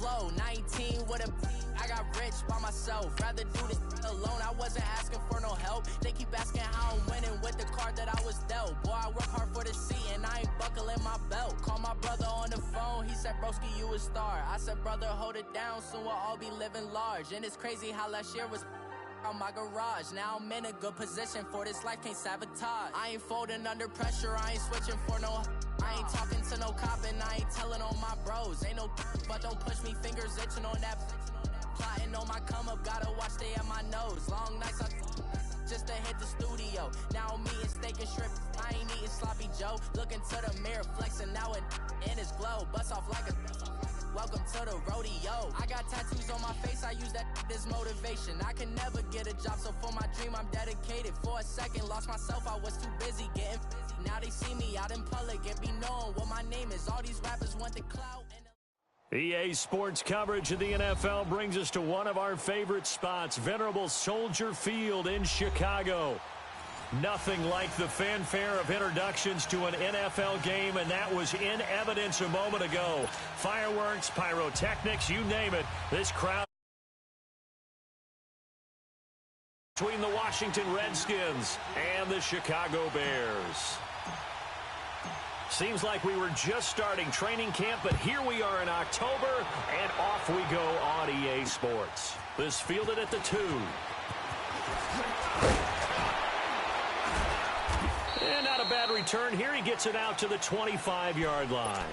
flow. 19 with a I got rich by myself. Rather do this alone. I wasn't asking for no help. They keep asking how I'm winning with the card that I was dealt. Boy, I work hard for the seat and I ain't buckling my belt. Call my brother on the phone. He said, broski, you a star. I said, brother, hold it down. Soon we'll all be living large. And it's crazy how last year was on my garage. Now I'm in a good position for this life, can't sabotage. I ain't folding under pressure, I ain't switching for no. I ain't talking to no cop and I ain't telling on my bros. Ain't no but don't push me, fingers itching on that. Plotting on my come up, gotta watch stay at my nose. Long nights I just to hit the studio. Now I'm eating steak and shrimp, I ain't eating sloppy Joe. Looking to the mirror, flexing now it in his glow. Bust off like a welcome to the rodeo. I got tattoos on my face, I use that as motivation. I can never get a job, so for my dream I'm dedicated. For a second, lost myself, I was too busy getting busy. Now they see me out in public and be knowing what my name is. All these rappers want the clout. EA Sports coverage of the NFL brings us to one of our favorite spots, venerable Soldier Field in Chicago. Nothing like the fanfare of introductions to an NFL game, and that was in evidence a moment ago. Fireworks, pyrotechnics, you name it. This crowd between the Washington Redskins and the Chicago Bears. Seems like we were just starting training camp, but here we are in October, and off we go on EA Sports. This fielded at the 2. And not a bad return here. He gets it out to the 25-yard line.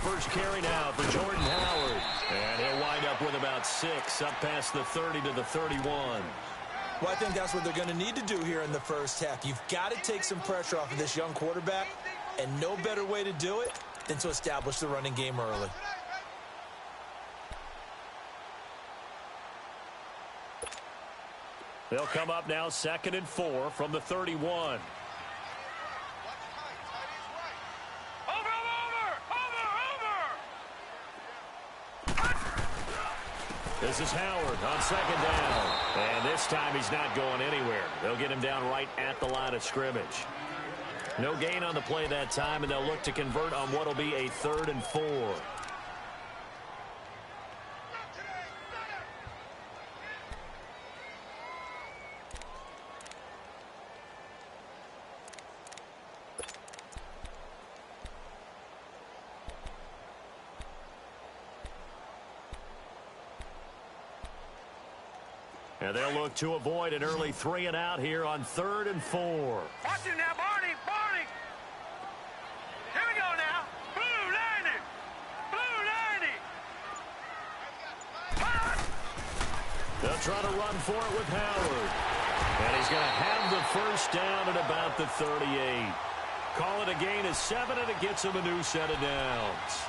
First carry now for Jordan Howard. And he'll wind up with about 6, up past the 30 to the 31. Well, I think that's what they're going to need to do here in the first half. You've got to take some pressure off of this young quarterback, and no better way to do it than to establish the running game early. They'll come up now 2nd and 4 from the 31. This is Howard on 2nd down. And this time he's not going anywhere. They'll get him down right at the line of scrimmage. No gain on the play that time, and they'll look to convert on what will be a 3rd and 4. And they'll look to avoid an early 3 and out here on 3rd and 4. Watch him now, Barney. Barney. Here we go now. Blue 90. Blue 90. They'll try to run for it with Howard. And he's going to have the first down at about the 38. Call it a gain of 7, and it gets him a new set of downs.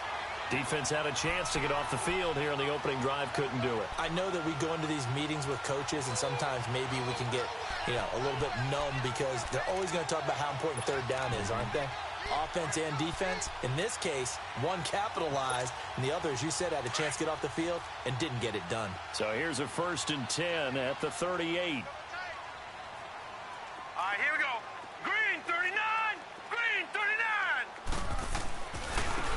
Defense had a chance to get off the field here in the opening drive, couldn't do it. I know that we go into these meetings with coaches, and sometimes maybe we can get, a little bit numb because they're always going to talk about how important 3rd down is, aren't they? Offense and defense. In this case, one capitalized, and the other, as you said, had a chance to get off the field and didn't get it done. So here's a 1st and 10 at the 38. All right, here we go. Green 39. Green 39.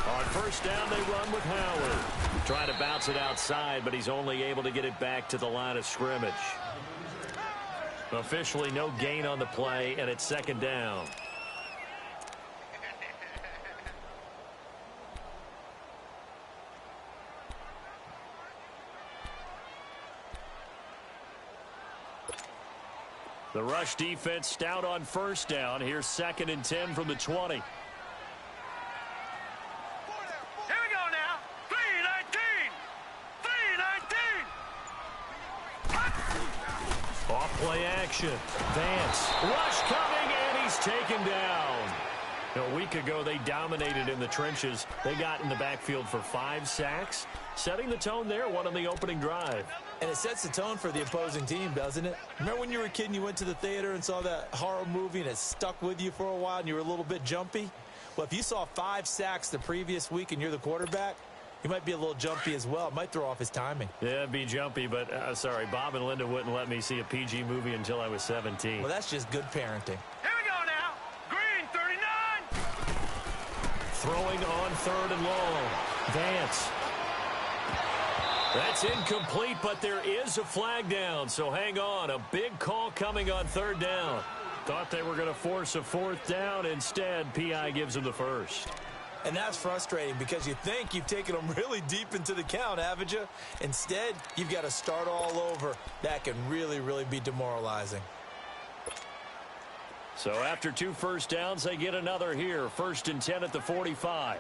On 1st down, they run with Howard. Trying to bounce it outside, but he's only able to get it back to the line of scrimmage. Officially no gain on the play, and it's 2nd down. The rush defense stout on 1st down. Here's 2nd and 10 from the 20. Off play action. Vance. Rush coming, and he's taken down. A week ago, they dominated in the trenches. They got in the backfield for 5 sacks, setting the tone there, one on the opening drive. And it sets the tone for the opposing team, doesn't it? Remember when you were a kid and you went to the theater and saw that horror movie and it stuck with you for a while and you were a little bit jumpy? Well, if you saw 5 sacks the previous week and you're the quarterback, you might be a little jumpy as well. It might throw off his timing. Yeah, it'd be jumpy, but sorry, Bob and Linda wouldn't let me see a PG movie until I was 17. Well, that's just good parenting. Here we go now. Green 39. Throwing on 3rd and long. Vance. That's incomplete, but there is a flag down, so hang on. A big call coming on 3rd down. Thought they were going to force a 4th down. Instead, PI gives them the first. And that's frustrating because you think you've taken them really deep into the count, haven't you? Instead, you've got to start all over. That can really, really be demoralizing. So after 2 first downs, they get another here. 1st and 10 at the 45.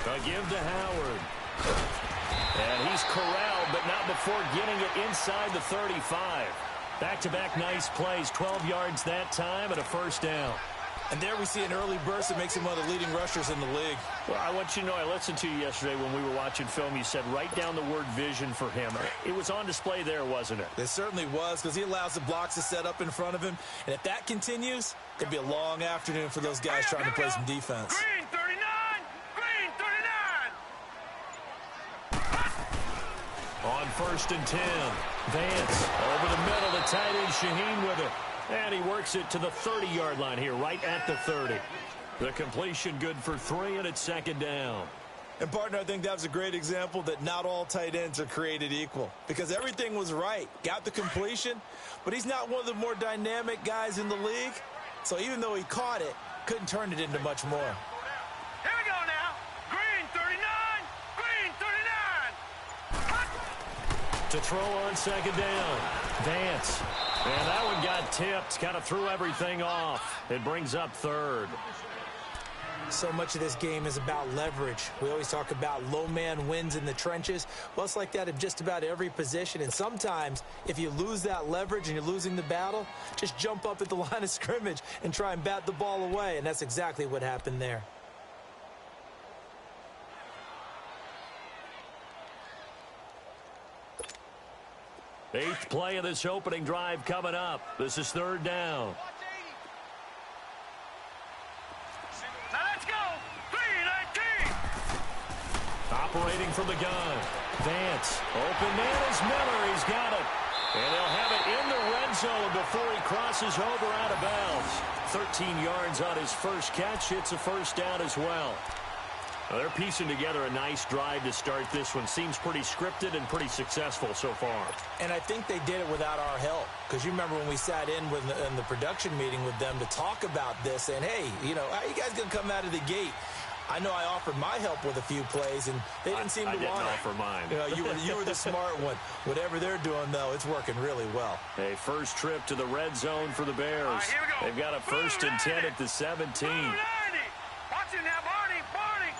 A give to Howard. And he's corralled, but not before getting it inside the 35. Back-to-back nice plays, 12 yards that time and a 1st down. And there we see an early burst that makes him one of the leading rushers in the league. Well, I want you to know, I listened to you yesterday when we were watching film. You said write down the word vision for him. It was on display there, wasn't it? It certainly was, because he allows the blocks to set up in front of him. And if that continues, it'll be a long afternoon for those guys trying to play some defense. Green 39. Green 39. On 1st and 10, Vance over the middle, the tight end Shaheen with it. And he works it to the 30-yard line here, right at the 30. The completion good for 3, and it's 2nd down. And, partner, I think that was a great example that not all tight ends are created equal, because everything was right. Got the completion, but he's not one of the more dynamic guys in the league. So even though he caught it, couldn't turn it into much more. Here we go now. Green 39. Green 39. To throw on 2nd down, Vance. And that one got tipped, kind of threw everything off. It brings up 3rd. So much of this game is about leverage. We always talk about low man wins in the trenches. Well, it's like that in just about every position. And sometimes, if you lose that leverage and you're losing the battle, just jump up at the line of scrimmage and try and bat the ball away. And that's exactly what happened there. Eighth play of this opening drive coming up. This is 3rd down. Now let's go. 319. Operating from the gun. Vance. Open man is Miller. He's got it. And they'll have it in the red zone before he crosses over out of bounds. 13 yards on his first catch. It's a 1st down as well. Well, they're piecing together a nice drive to start this one. Seems pretty scripted and pretty successful so far. And I think they did it without our help. Because you remember when we sat in the production meeting with them to talk about this. And, hey, you know, how are you guys going to come out of the gate? I know I offered my help with a few plays, and they didn't seem to want it. I didn't offer mine. You know, you were the smart one. Whatever they're doing, though, it's working really well. A first trip to the red zone for the Bears. Here we go. They've got a 1st and 10 at the 17. Watch it now, Barney. Barney.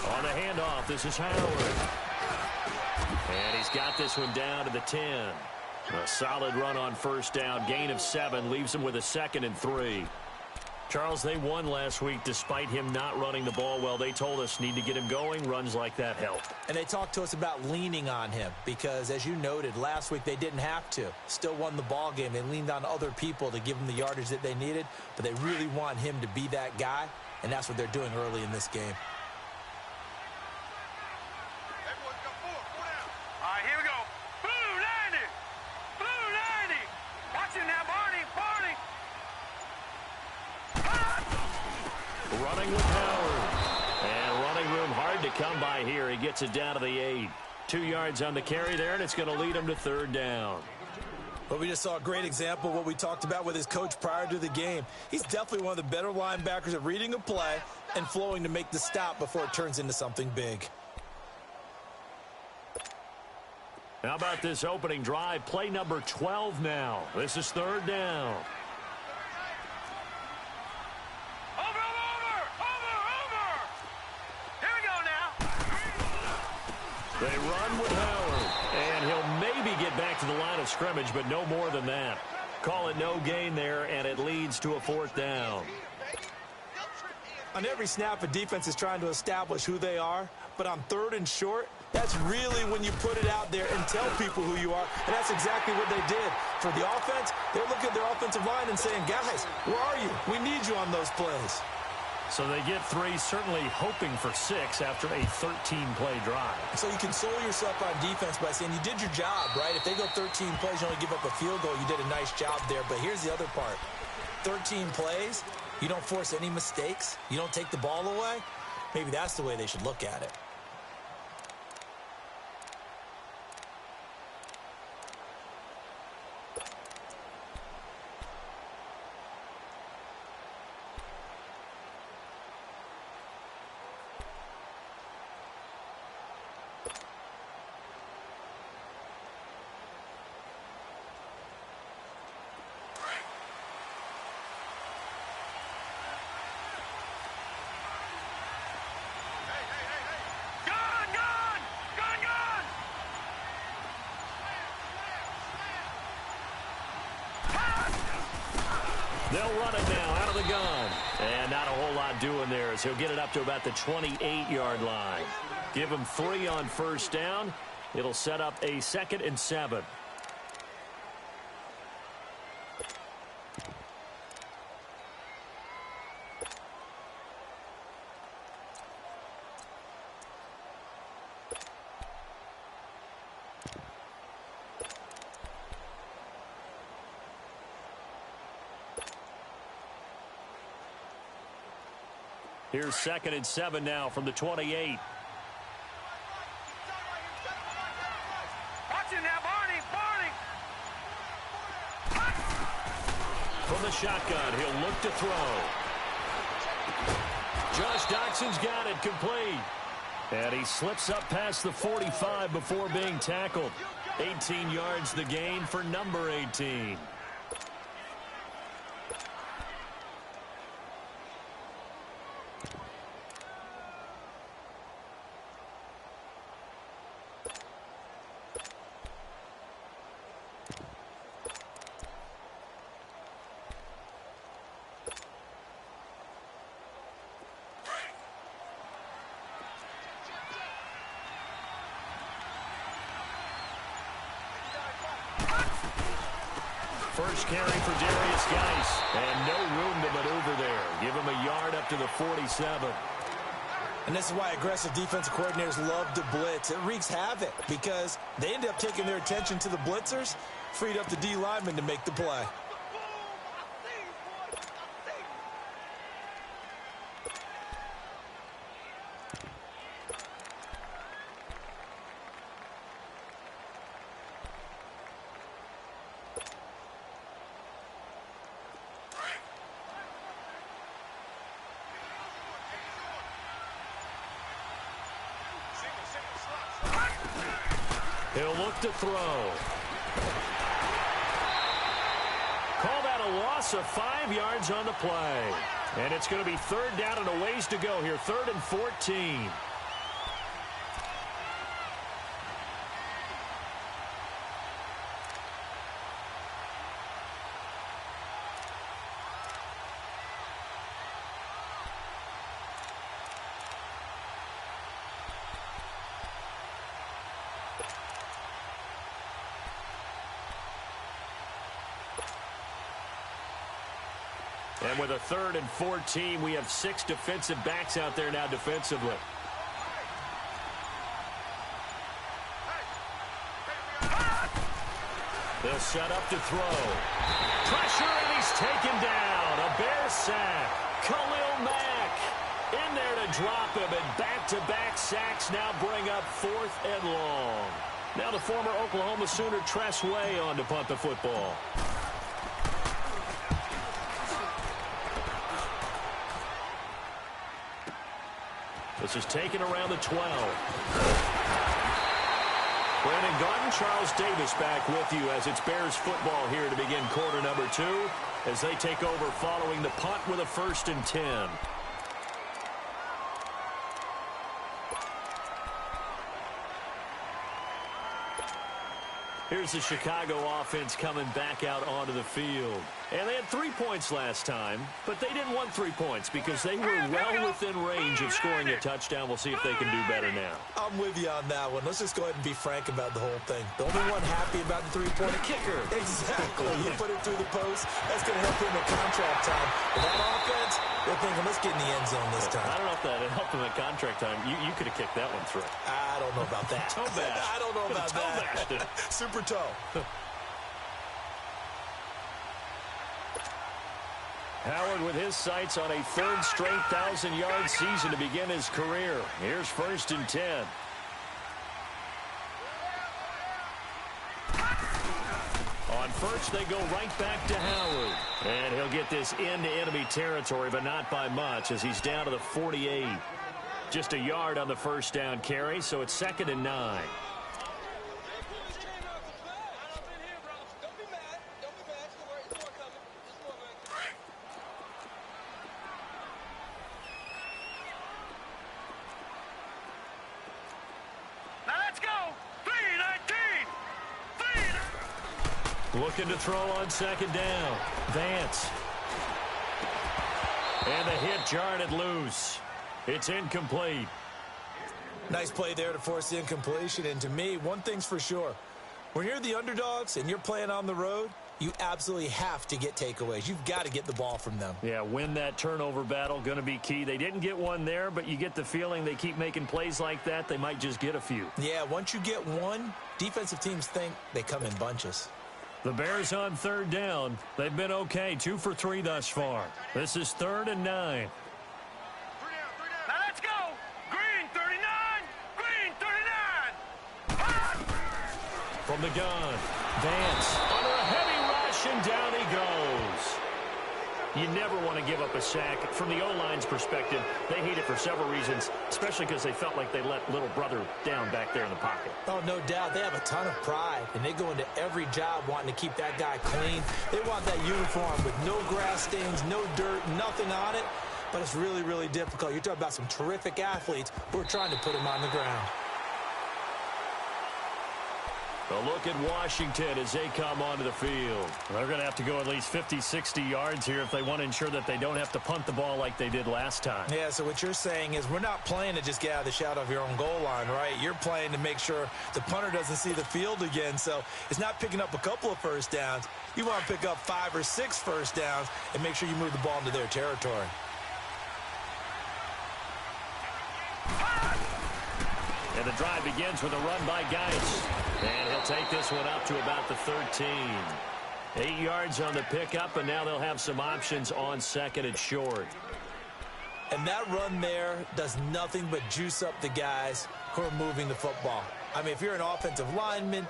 On the handoff, this is Howard. And he's got this one down to the 10. A solid run on 1st down. Gain of 7 leaves him with a 2nd and 3. Charles, they won last week despite him not running the ball well. They told us need to get him going. Runs like that help. And they talked to us about leaning on him because, as you noted, last week they didn't have to. Still won the ball game. They leaned on other people to give them the yardage that they needed, but they really want him to be that guy, and that's what they're doing early in this game. All right, here we go. Blue 90. Blue 90. Watch it now, Barney. Barney. Running with Howard. And running room hard to come by here. He gets it down to the 8. 2 yards on the carry there, and it's going to lead him to 3rd down. But we just saw a great example of what we talked about with his coach prior to the game. He's definitely one of the better linebackers at reading a play and flowing to make the stop before it turns into something big. How about this opening drive? Play number 12 now. This is 3rd down. Over. Here we run with Howard. And he'll maybe get back to the line of scrimmage, but no more than that. Call it no gain there, and it leads to a 4th down. On every snap, a defense is trying to establish who they are, but on 3rd and short, that's really when you put it out there and tell people who you are, and that's exactly what they did. For the offense, they're looking at their offensive line and saying, guys, where are you? We need you on those plays. So they get 3, certainly hoping for 6 after a 13-play drive. So you console yourself on defense by saying you did your job, right? If they go 13 plays, you only give up a field goal, you did a nice job there. But here's the other part. 13 plays, you don't force any mistakes, you don't take the ball away. Maybe that's the way they should look at it. They'll run it now out of the gun. And not a whole lot doing there as he'll get it up to about the 28-yard line. Give him 3 on 1st down. It'll set up a 2nd and 7. Here's 2nd and 7 now from the 28. Watch it now, Barney! From the shotgun, he'll look to throw. Josh Doxson's got it complete. And he slips up past the 45 before being tackled. 18 yards the gain for number 18. First carry for Darius Geis, and no room to maneuver there. Give him a yard up to the 47. And this is why aggressive defensive coordinators love to blitz. It wreaks havoc because they end up taking their attention to the blitzers, freed up the D lineman to make the play. He'll look to throw. Call that a loss of 5 yards on the play. And it's going to be 3rd down and a ways to go here. 3rd and 14. And with a 3rd and 14, we have 6 defensive backs out there now defensively. They'll set up to throw. Pressure, and he's taken down. A Bear sack. Khalil Mack in there to drop him, and back-to-back sacks now bring up 4th and long. Now the former Oklahoma Sooner Tress Way on to punt the football. This is taken around the 12. Brandon Garden, Charles Davis back with you as it's Bears football here to begin quarter number 2 as they take over following the punt with a 1st and 10. Here's the Chicago offense coming back out onto the field. And they had 3 points last time, but they didn't want 3 points because they were well within range of scoring a touchdown. We'll see if they can do better now. I'm with you on that one. Let's just go ahead and be frank about the whole thing. The only one happy about the three-point kicker. Exactly. You put it through the post. That's going to help him at contract time. But that offense, they're thinking, let's get in the end zone this time. I don't know if that helped him at contract time. You could have kicked that one through. I don't know about that. Toe bash. I don't know about that. Super toe. Howard with his sights on a third straight 1,000-yard season to begin his career. Here's 1st and 10. On first, they go right back to Howard. And he'll get this into enemy territory, but not by much as he's down to the 48. Just a yard on the first down carry, so it's 2nd and 9. Looking to throw on 2nd down. Vance. And the hit jarred it loose. It's incomplete. Nice play there to force the incompletion. And to me, one thing's for sure. When you're the underdogs and you're playing on the road, you absolutely have to get takeaways. You've got to get the ball from them. Yeah, win that turnover battle, going to be key. They didn't get one there, but you get the feeling they keep making plays like that, they might just get a few. Yeah, once you get one, defensive teams think they come in bunches. The Bears on 3rd down. They've been okay, 2 for 3 thus far. This is 3rd and 9. Now let's go. Green 39. Green 39. From the gun, Vance under a heavy rush, and down he goes. You never want to give up a sack. From the O-line's perspective, they hate it for several reasons, especially because they felt like they let little brother down back there in the pocket. Oh, no doubt. They have a ton of pride, and they go into every job wanting to keep that guy clean. They want that uniform with no grass stains, no dirt, nothing on it. But it's really, really difficult. You're talking about some terrific athletes who are trying to put him on the ground. A look at Washington as they come onto the field. They're going to have to go at least 50, 60 yards here if they want to ensure that they don't have to punt the ball like they did last time. Yeah, so what you're saying is we're not playing to just get out of the shadow of your own goal line, right? You're playing to make sure the punter doesn't see the field again. So it's not picking up a couple of first downs. You want to pick up 5 or 6 first downs and make sure you move the ball into their territory. And the drive begins with a run by Geis. And he'll take this one up to about the 13. 8 yards on the pickup, and now they'll have some options on 2nd and short. And that run there does nothing but juice up the guys who are moving the football. I mean, if you're an offensive lineman,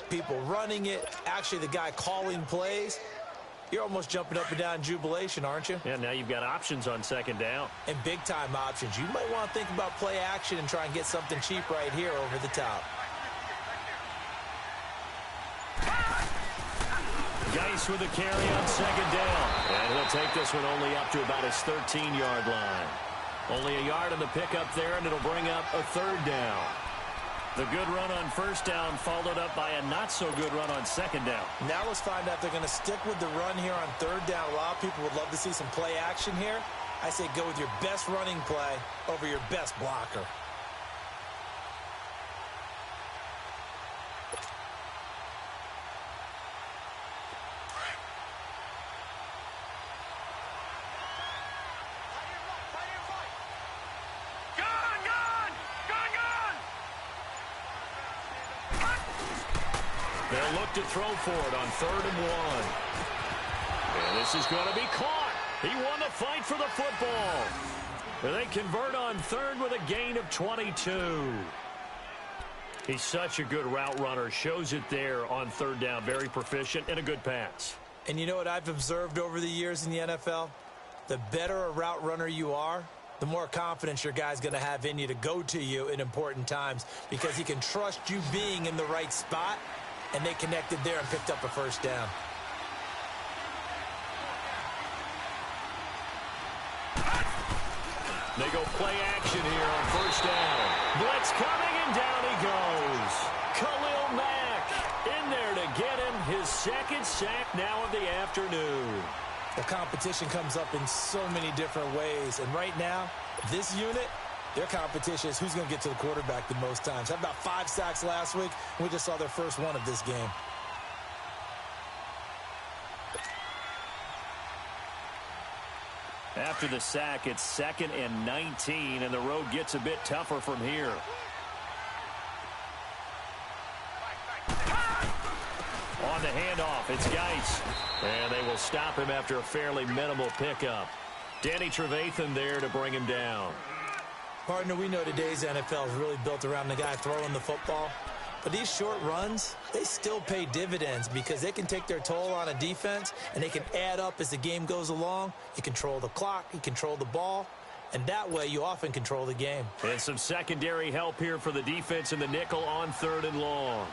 people running it, actually the guy calling plays, you're almost jumping up and down in jubilation, aren't you? Yeah, now you've got options on 2nd down. And big-time options. You might want to think about play action and try and get something cheap right here over the top. Geis with a carry on 2nd down. And he'll take this one only up to about his 13-yard line. Only a yard on the pickup there, and it'll bring up a 3rd down. The good run on 1st down followed up by a not-so-good run on 2nd down. Now let's find out if they're going to stick with the run here on 3rd down. A lot of people would love to see some play action here. I say go with your best running play over your best blocker. They'll look to throw for it on 3rd and 1. And this is going to be caught. He won the fight for the football. And they convert on 3rd with a gain of 22. He's such a good route runner. Shows it there on 3rd down. Very proficient and a good pass. And you know what I've observed over the years in the NFL? The better a route runner you are, the more confidence your guy's going to have in you to go to you in important times because he can trust you being in the right spot. And they connected there and picked up a 1st down. They go play action here on 1st down. Blitz coming, and down he goes. Khalil Mack his second sack now of the afternoon. The competition comes up in so many different ways. And right now, this unit, their competition is who's going to get to the quarterback the most times. Had about 5 sacks last week. We just saw their first one of this game. After the sack, it's 2nd and 19, and the road gets a bit tougher from here. On the handoff, it's Geis. And they will stop him after a fairly minimal pickup. Danny Trevathan there to bring him down. Partner, we know today's NFL is really built around the guy throwing the football. But these short runs, they still pay dividends because they can take their toll on a defense, and they can add up as the game goes along. You control the clock, you control the ball, and that way you often control the game. And some secondary help here for the defense in the nickel on 3rd and long.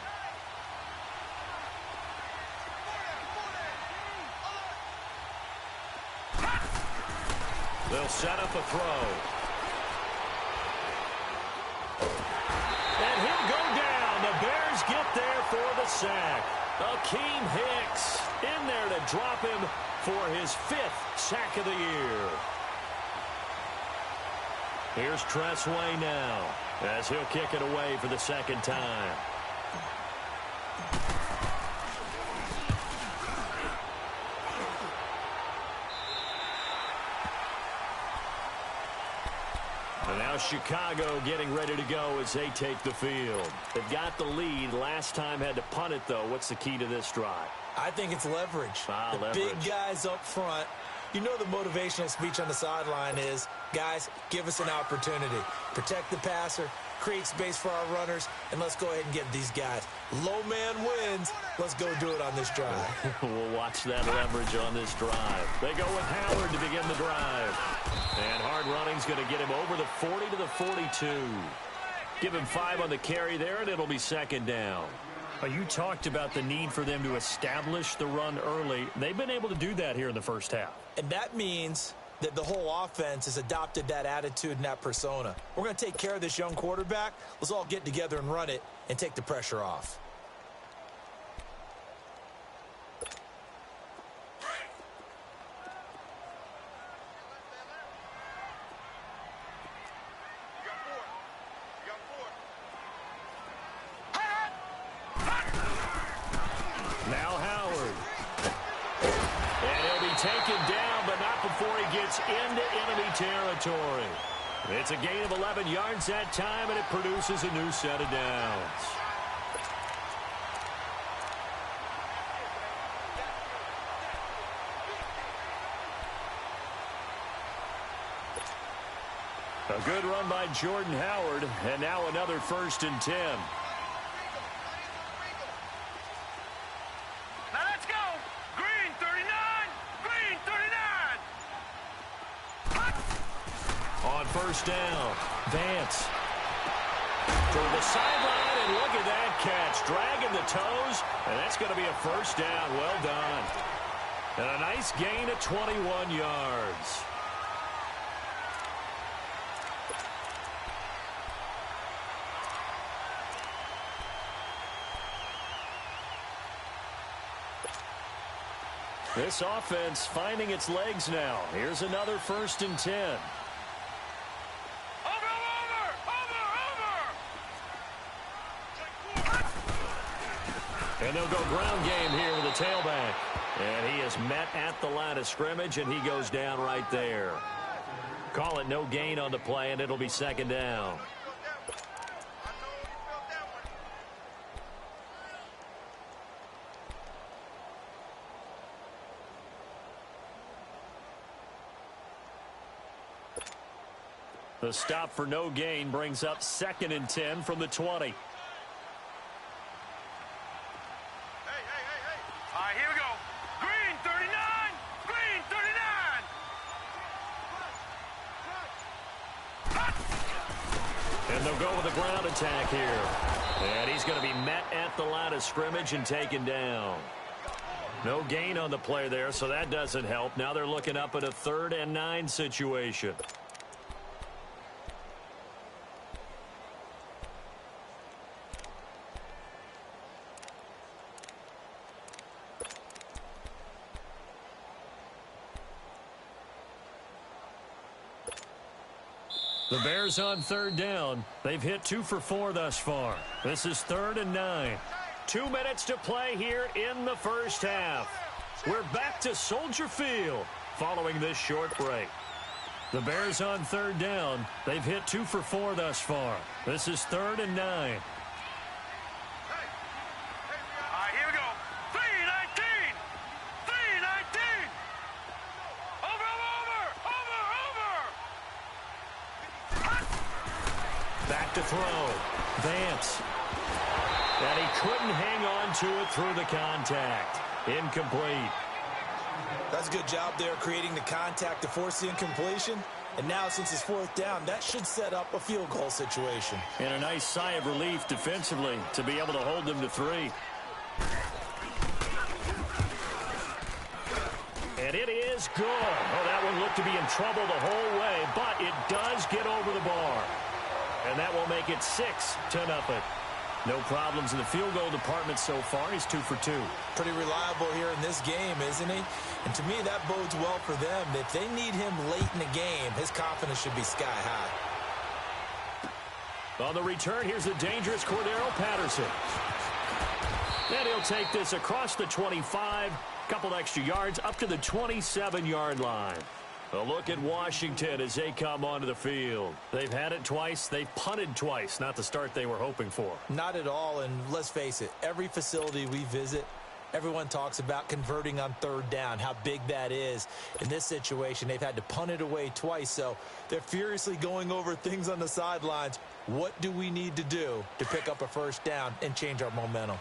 They'll set up a throw. And he'll go down. The Bears get there for the sack. Akeem Hicks in there to drop him for his 5th sack of the year. Here's Tressway now as he'll kick it away for the 2nd time. And now Chicago getting ready to go as they take the field. They've got the lead. Last time had to punt it, though. What's the key to this drive? I think it's leverage. Leverage. Big guys up front. You know the motivational speech on the sideline is, guys, give us an opportunity. Protect the passer, create space for our runners, and let's go ahead and get these guys. Low man wins. Let's go do it on this drive. We'll watch that leverage on this drive. They go with Howard to begin the drive. And hard running's going to get him over the 40 to the 42. Give him 5 on the carry there, and it'll be 2nd down. You talked about the need for them to establish the run early. They've been able to do that here in the first half. And that means that the whole offense has adopted that attitude and that persona. We're going to take care of this young quarterback. Let's all get together and run it and take the pressure off. Now Howard. And he'll be taken down, but not before he gets into enemy territory. It's a gain of 11 yards that time, and it produces a new set of downs. A good run by Jordan Howard, and now another 1st and 10. Now let's go. Green 39. Green 39. On 1st down, Vance. Toward the sideline, and look at that catch. Dragging the toes, and that's going to be a 1st down. Well done. And a nice gain of 21 yards. This offense finding its legs now. Here's another 1st and 10. And they'll go ground game here with the tailback. And he is met at the line of scrimmage, and he goes down right there. Call it no gain on the play, and it'll be 2nd down. The stop for no gain brings up 2nd and 10 from the 20. All right, here we go. Green 39. Green 39. And they'll go with a ground attack here. And he's going to be met at the line of scrimmage and taken down. No gain on the play there, so that doesn't help. Now they're looking up at a 3rd and 9 situation. The Bears on third down. They've hit 2 for 4 thus far. This is 3rd and 9. 2 minutes to play here in the first half. We're back to Soldier Field following this short break. The Bears on third down. They've hit 2 for 4 thus far. This is 3rd and 9. All right, here we go. 3-19. 3-19. Over. Back to throw. Vance. And he couldn't hang on to it through the contact. Incomplete. That's a good job there creating the contact to force the incompletion. And now, since it's 4th down, that should set up a field goal situation. And a nice sigh of relief defensively to be able to hold them to 3. And it is good. Oh, that one looked to be in trouble the whole way, but it does get over the bar. And that will make it 6-0. No problems in the field goal department so far. He's 2 for 2. Pretty reliable here in this game, isn't he? And to me, that bodes well for them. If they need him late in the game, his confidence should be sky high. On the return, here's the dangerous Cordero Patterson. And he'll take this across the 25, couple extra yards, up to the 27-yard line. A look at Washington as they come onto the field. They've had it twice. They've punted twice. Not the start they were hoping for. Not at all, and let's face it, every facility we visit, everyone talks about converting on third down, how big that is. In this situation, they've had to punt it away twice, so they're furiously going over things on the sidelines. What do we need to do to pick up a first down and change our momentum?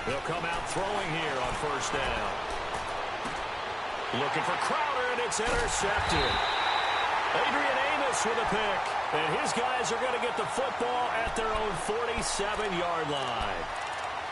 They'll come out throwing here on first down. Looking for Crowder, and it's intercepted. Adrian Amos with a pick. And his guys are going to get the football at their own 47-yard line.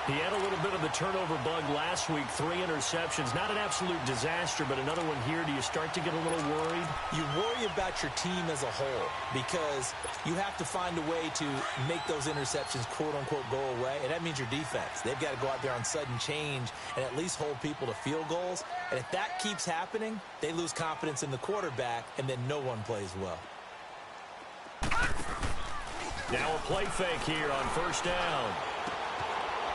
He had a little bit of the turnover bug last week, 3 interceptions. Not an absolute disaster, but another one here. Do you start to get a little worried? You worry about your team as a whole because you have to find a way to make those interceptions, quote-unquote, go away, and that means your defense. They've got to go out there on sudden change and at least hold people to field goals. And if that keeps happening, they lose confidence in the quarterback, and then no one plays well. Now a play fake here on first down.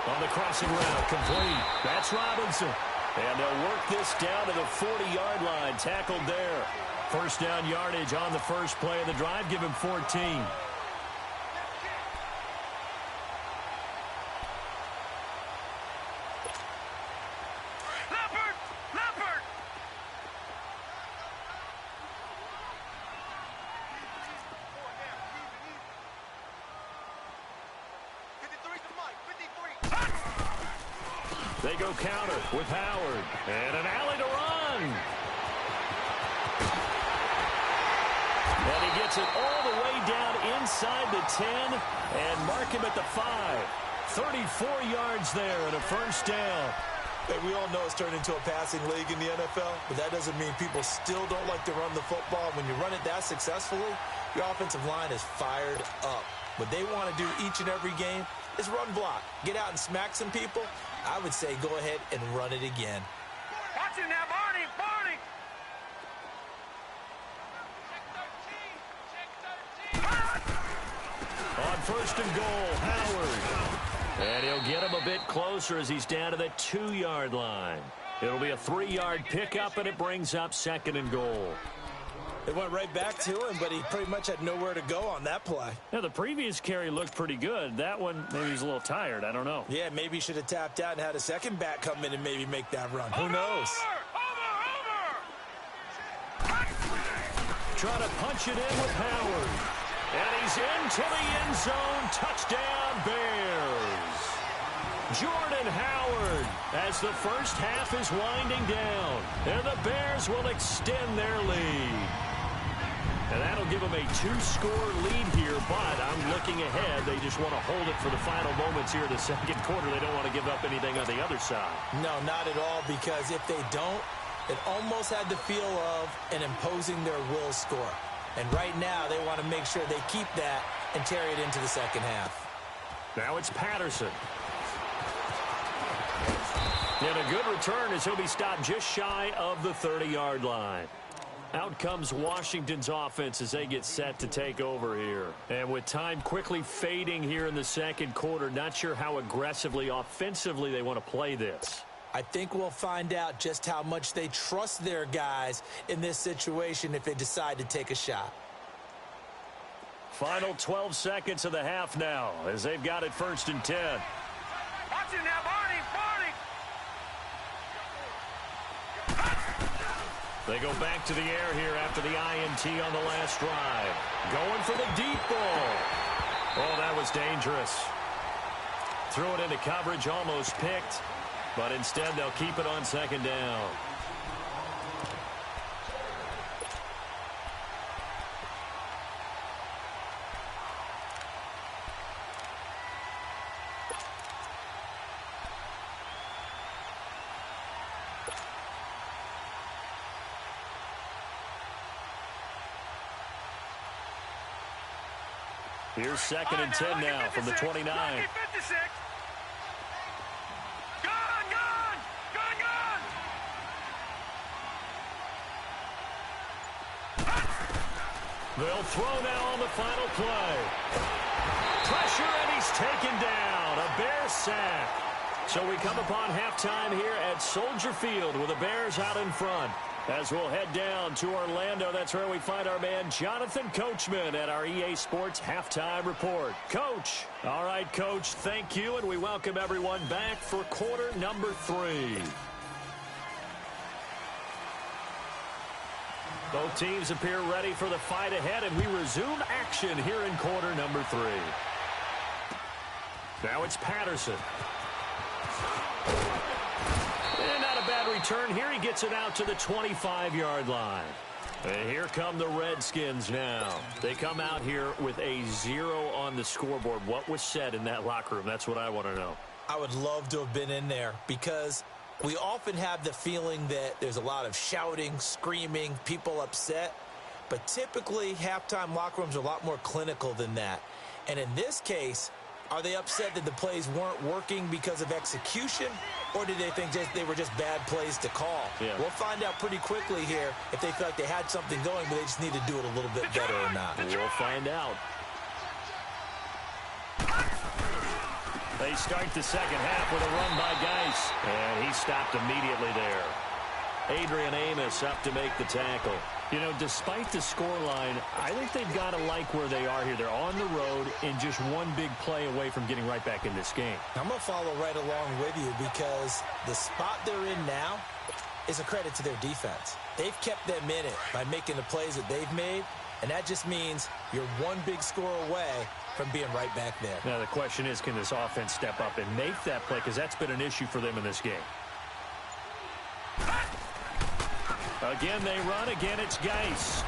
On the crossing route, complete. That's Robinson. And they'll work this down to the 40-yard line. Tackled there. First down yardage on the first play of the drive. Give him 14. They go counter with Howard. And an alley to run. And he gets it all the way down inside the 10 and mark him at the 5. 34 yards there and a first down. Hey, we all know it's turned into a passing league in the NFL, but that doesn't mean people still don't like to run the football. When you run it that successfully, your offensive line is fired up. What they want to do each and every game is run block. Get out and smack some people. I would say go ahead and run it again. Watch it now, Barney! Barney! On first and goal, Howard. And he'll get him a bit closer as he's down to the 2-yard line. It'll be a 3-yard pickup, and it brings up second and goal. It went right back to him, but he pretty much had nowhere to go on that play. Now, the previous carry looked pretty good. That one, maybe he's a little tired. I don't know. Yeah, maybe he should have tapped out and had a second back come in and maybe make that run. Who knows? Trying to punch it in with Howard. And he's into the end zone. Touchdown, Bears. Jordan Howard as the first half is winding down. And the Bears will extend their lead. And that'll give them a 2-score lead here, but I'm looking ahead. They just want to hold it for the final moments here in the second quarter. They don't want to give up anything on the other side. No, not at all, because if they don't, It almost had the feel of an imposing their will score. And right now, they want to make sure they keep that and carry it into the second half. Now it's Patterson. And a good return as he'll be stopped just shy of the 30-yard line. Out comes Washington's offense as they get set to take over here. And with time quickly fading here in the second quarter, not sure how aggressively, offensively they want to play this. I think we'll find out just how much they trust their guys in this situation if they decide to take a shot. Final 12 seconds of the half now as they've got it 1st and 10. Watch it now, Barney, Barney. They go back to the air here after the INT on the last drive. Going for the deep ball. Oh, that was dangerous. Threw it into coverage, almost picked. But instead, they'll keep it on 2nd down. Here's 2nd and 10 now from the 29. Lucky 56. They'll throw now on the final play. Pressure, and he's taken down. A Bears sack. So we come upon halftime here at Soldier Field with the Bears out in front. As we'll head down to Orlando, that's where we find our man Jonathan Coachman at our EA Sports Halftime Report. Coach. All right, Coach, thank you, and we welcome everyone back for quarter number 3. Both teams appear ready for the fight ahead, and we resume action here in quarter number 3. Now it's Patterson. And not a bad return here. He gets it out to the 25-yard line. And here come the Redskins now. They come out here with a 0 on the scoreboard. What was said in that locker room? That's what I want to know. I would love to have been in there because we often have the feeling that there's a lot of shouting, screaming, people upset. But typically, halftime locker rooms are a lot more clinical than that. And in this case, are they upset that the plays weren't working because of execution? Or did they think they were just bad plays to call? Yeah. We'll find out pretty quickly here if they feel like they had something going, but they just need to do it a little bit better or not. We'll find out. They start the second half with a run by Geis. And he stopped immediately there. Adrian Amos up to make the tackle. You know, despite the scoreline, I think they've got to like where they are here. They're on the road and just one big play away from getting right back in this game. I'm going to follow right along with you because the spot they're in now is a credit to their defense. They've kept them in it by making the plays that they've made, and that just means you're one big score away from being right back there. Now, the question is, can this offense step up and make that play? Because that's been an issue for them in this game. Again, they run. Again, it's Geis.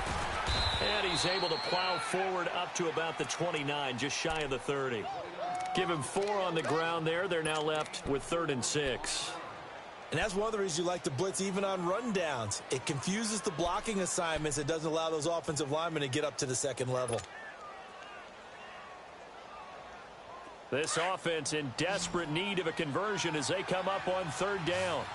And he's able to plow forward up to about the 29, just shy of the 30. Give him 4 on the ground there. They're now left with 3rd and 6. And that's one of the reasons you like to blitz even on rundowns. It confuses the blocking assignments. It doesn't allow those offensive linemen to get up to the second level. This offense in desperate need of a conversion as they come up on 3rd down.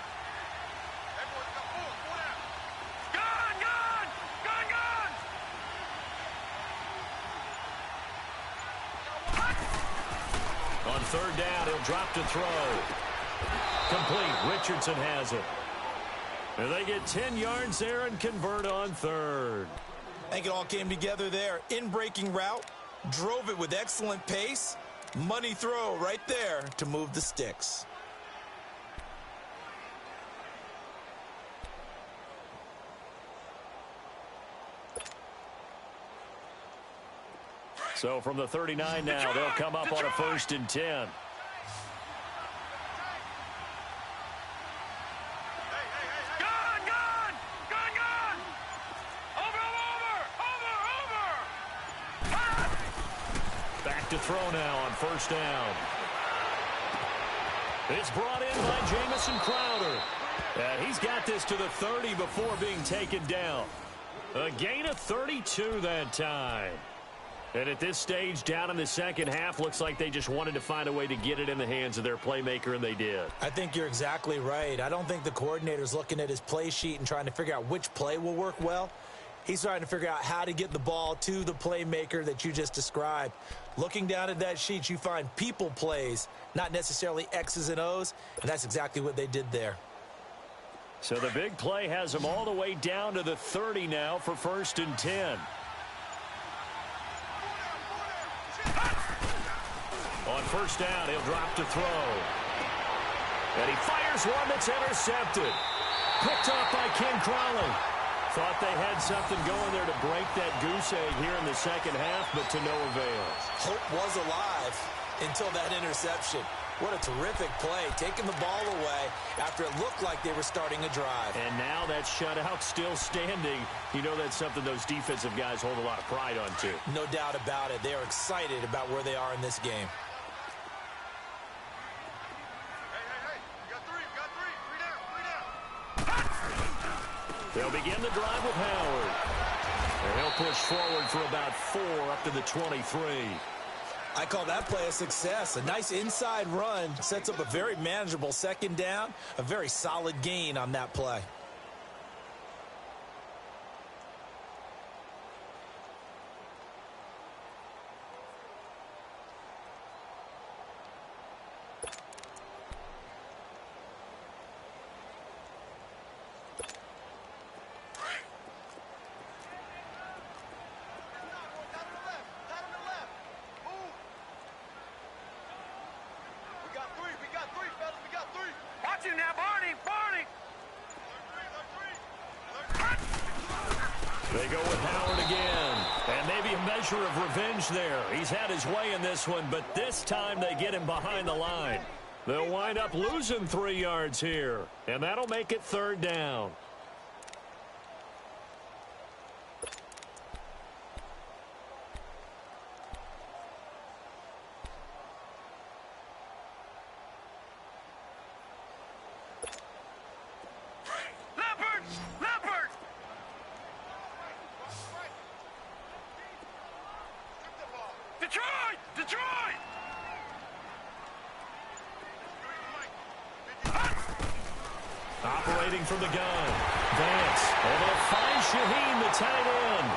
On 3rd down, he'll drop to throw. Complete. Richardson has it. And they get 10 yards there and convert on 3rd. I think it all came together there. In-breaking route, drove it with excellent pace. Money throw right there to move the sticks. So from the 39 now, they'll come up on a 1st and 10. Back to throw now on 1st down. It's brought in by Jamison Crowder. And he's got this to the 30 before being taken down. A gain of 32 that time. And at this stage, down in the second half, looks like they just wanted to find a way to get it in the hands of their playmaker, and they did. I think you're exactly right. I don't think the coordinator's looking at his play sheet and trying to figure out which play will work well. He's trying to figure out how to get the ball to the playmaker that you just described. Looking down at that sheet, you find people plays, not necessarily X's and O's, and that's exactly what they did there. So the big play has them all the way down to the 30 now for 1st and 10. On 1st down, he'll drop to throw. And he fires one that's intercepted. Picked off by Ken Crawley. Thought they had something going there to break that goose egg here in the second half, but to no avail. Hope was alive until that interception. What a terrific play, taking the ball away after it looked like they were starting a drive. And now that shutout still standing. You know that's something those defensive guys hold a lot of pride on, too. No doubt about it. They are excited about where they are in this game. They'll begin the drive with Howard. And he'll push forward for about 4 up to the 23. I call that play a success. A nice inside run sets up a very manageable 2nd down. A very solid gain on that play. They go with Howard again. And maybe a measure of revenge there. He's had his way in this one, but this time they get him behind the line. They'll wind up losing 3 yards here. And that'll make it 3rd down. Operating from the gun. Vance able to find Shaheen, the tight end.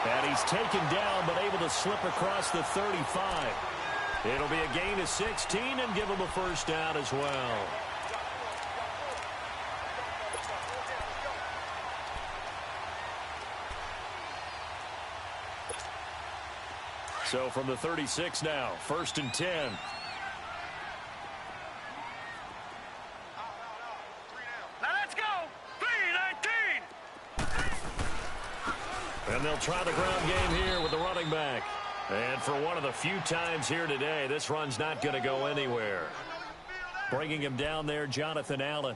And he's taken down but able to slip across the 35. It'll be a gain of 16 and give him a 1st down as well. So from the 36 now, 1st and 10. And they'll try the ground game here with the running back. And for one of the few times here today, this run's not going to go anywhere. Bringing him down there, Jonathan Allen.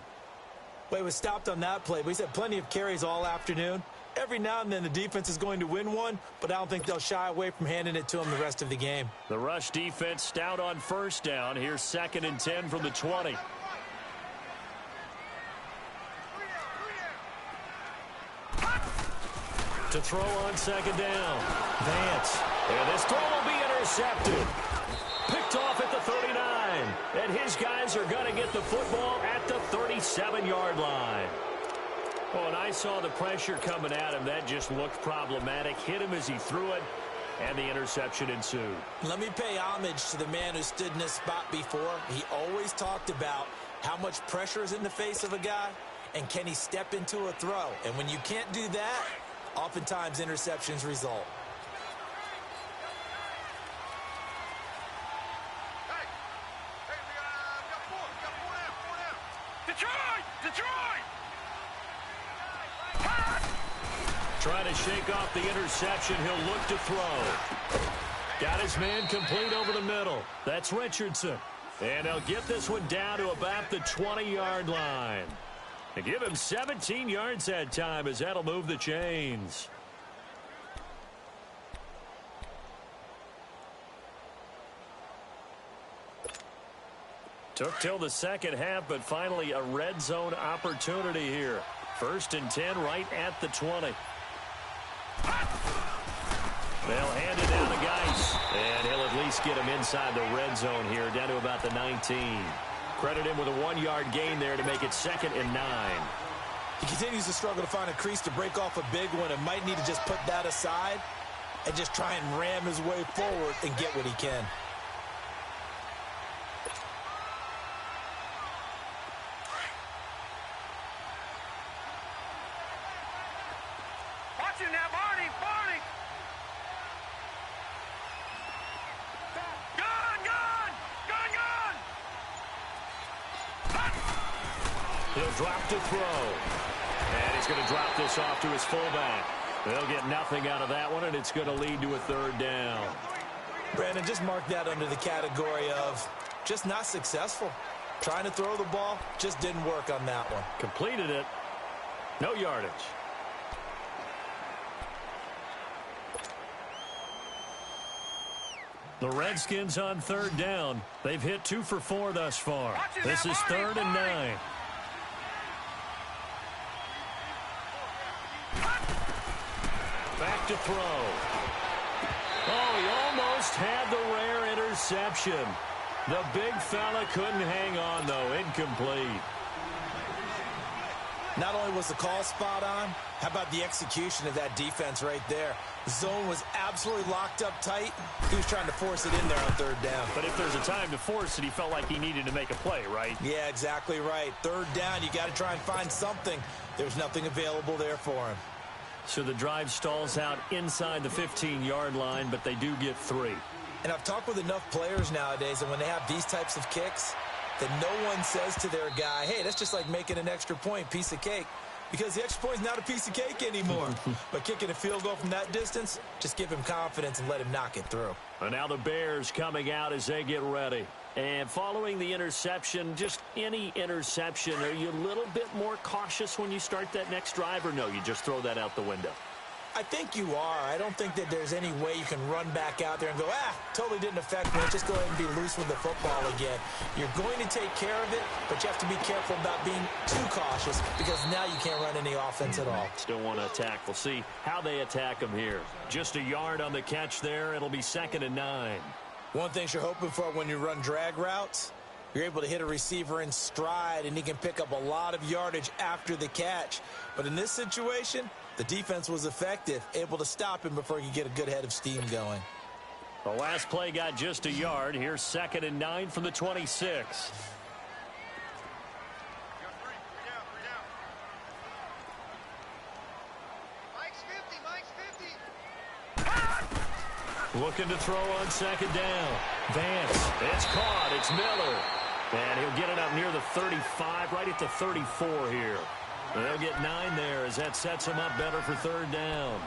Well, he was stopped on that play, but he's had plenty of carries all afternoon. Every now and then the defense is going to win one, but I don't think they'll shy away from handing it to him the rest of the game. The rush defense stout on 1st down. Here's 2nd and 10 from the 20. To throw on 2nd down. Vance. And this throw will be intercepted. Picked off at the 39. And his guys are going to get the football at the 37-yard line. Oh, and I saw the pressure coming at him. That just looked problematic. Hit him as he threw it, and the interception ensued. Let me pay homage to the man who stood in this spot before. He always talked about how much pressure is in the face of a guy, and can he step into a throw. And when you can't do that, oftentimes interceptions result. Trying to shake off the interception. He'll look to throw. Got his man complete over the middle. That's Richardson. And they'll get this one down to about the 20-yard line. And give him 17 yards that time as that'll move the chains. Took till the second half, but finally a red zone opportunity here. 1st and 10 right at the 20. They'll hand it down to Geis, and he'll at least get him inside the red zone here, down to about the 19. Credit him with a 1-yard gain there to make it 2nd and 9. He continues to struggle to find a crease to break off a big one and might need to just put that aside and just try and ram his way forward and get what he can. Watch him now, Barney! Barney! Gun! Gun! Gun! Gun! He'll drop to throw. And he's going to drop this off to his fullback. They'll get nothing out of that one, and it's going to lead to a 3rd down. Brandon, just mark that under the category of just not successful. Trying to throw the ball, just didn't work on that one. Completed it. No yardage. The Redskins on 3rd down. They've hit 2 for 4 thus far. This is 3rd and 9. Back to throw. Oh, he almost had the rare interception. The big fella couldn't hang on, though. Incomplete. Not only was the call spot on, how about the execution of that defense right there? The zone was absolutely locked up tight. He was trying to force it in there on 3rd down. But if there's a time to force it, he felt like he needed to make a play, right? Yeah, exactly right. 3rd down, you got to try and find something. There's nothing available there for him. So the drive stalls out inside the 15-yard line, but they do get 3. And I've talked with enough players nowadays, and when they have these types of kicks, that no one says to their guy, hey, that's just like making an extra point, piece of cake. Because the extra point is not a piece of cake anymore. But kicking a field goal from that distance, just give him confidence and let him knock it through. And now the Bears coming out as they get ready. And following the interception, just any interception, are you a little bit more cautious when you start that next drive, or no, you just throw that out the window? I think you are. I don't think that there's any way you can run back out there and go, totally didn't affect me. Just go ahead and be loose with the football again. You're going to take care of it, but you have to be careful about being too cautious because now you can't run any offense at all. Still want to attack. We'll see how they attack them here. Just a yard on the catch there. It'll be 2nd and 9. One thing you're hoping for when you run drag routes, you're able to hit a receiver in stride, and he can pick up a lot of yardage after the catch. But in this situation, the defense was effective, able to stop him before he could get a good head of steam going. The last play got just a yard. Here's 2nd and 9 from the 26. Looking to throw on 2nd down. Vance, it's caught. It's Miller. And he'll get it up near the 35, right at the 34 here. They'll get 9 there as that sets him up better for 3rd down.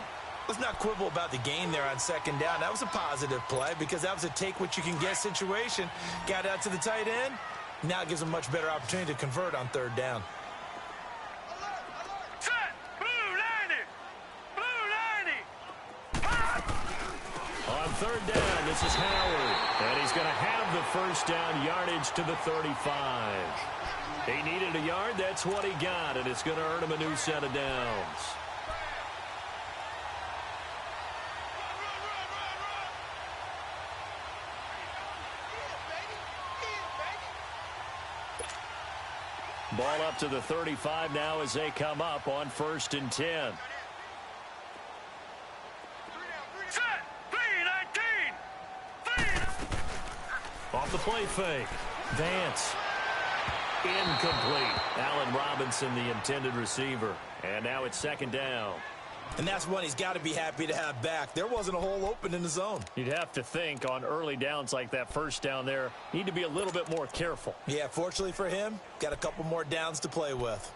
Let's not quibble about the gain there on 2nd down. That was a positive play because that was a take-what-you-can-get situation. Got out to the tight end. Now it gives him a much better opportunity to convert on 3rd down. Set! Blue Lanny! Blue Lanny! On 3rd down, this is Howard. And he's going to have the 1st down yardage to the 35. He needed a yard. That's what he got, and it's going to earn him a new set of downs. Ball up to the 35 now as they come up on 1st and 10. Set! 3-19! Off the play fake. Vance. Incomplete. Allen Robinson, the intended receiver. And now it's 2nd down. And that's one he's got to be happy to have back. There wasn't a hole open in the zone. You'd have to think on early downs like that 1st down there, need to be a little bit more careful. Yeah, fortunately for him, got a couple more downs to play with.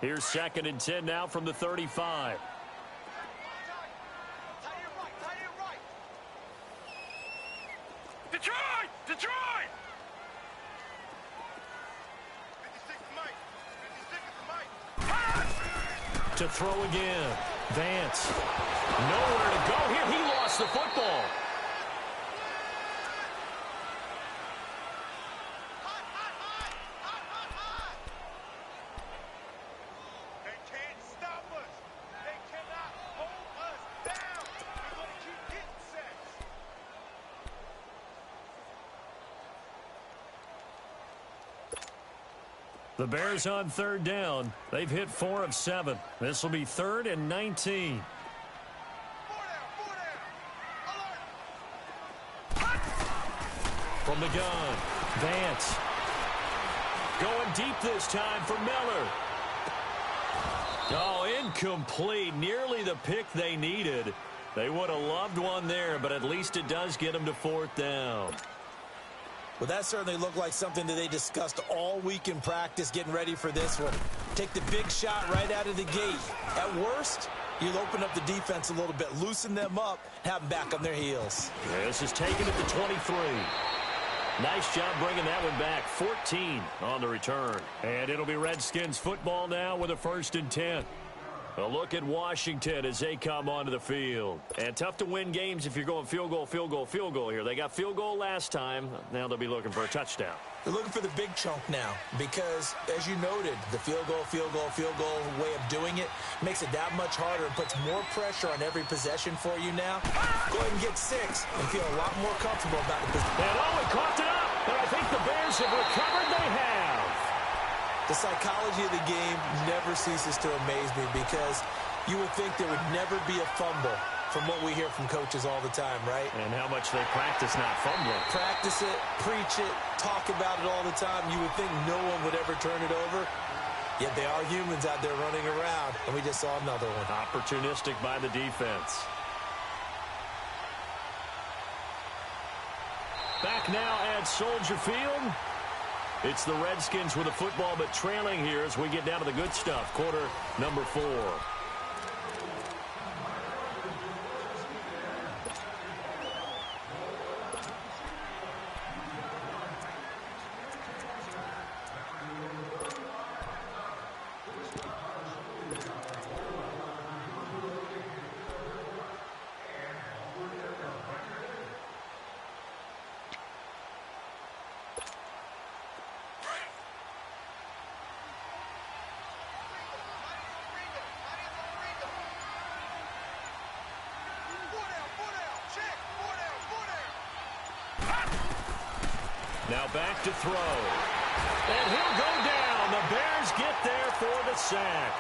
Here's 2nd and 10 now from the 35. Detroit! Detroit! To throw again. Vance. Nowhere to go here. He lost the football. The Bears on third down. They've hit 4 of 7. This will be 3rd and 19. From the gun, Vance. Going deep this time for Miller. Oh, incomplete. Nearly the pick they needed. They would have loved one there, but at least it does get them to 4th down. Well, that certainly looked like something that they discussed all week in practice getting ready for this one. Take the big shot right out of the gate. At worst, you'll open up the defense a little bit, loosen them up, have them back on their heels. Yeah, this is taken at the 23. Nice job bringing that one back. 14 on the return. And it'll be Redskins football now with a 1st and 10. A look at Washington as they come onto the field. And tough to win games if you're going field goal, field goal, field goal here. They got field goal last time. Now they'll be looking for a touchdown. They're looking for the big chunk now because, as you noted, the field goal way of doing it makes it that much harder and puts more pressure on every possession for you now. Go ahead and get 6 and feel a lot more comfortable about the position. And he coughed it up. And I think the Bears have recovered. They have. The psychology of the game never ceases to amaze me because you would think there would never be a fumble from what we hear from coaches all the time, right? And how much they practice not fumbling. Practice it, preach it, talk about it all the time. You would think no one would ever turn it over. Yet they are humans out there running around, and we just saw another one. Opportunistic by the defense. Back now at Soldier Field. It's the Redskins with the football, but trailing here as we get down to the good stuff. Quarter number 4. Now back to throw. And he'll go down. The Bears get there for the sack.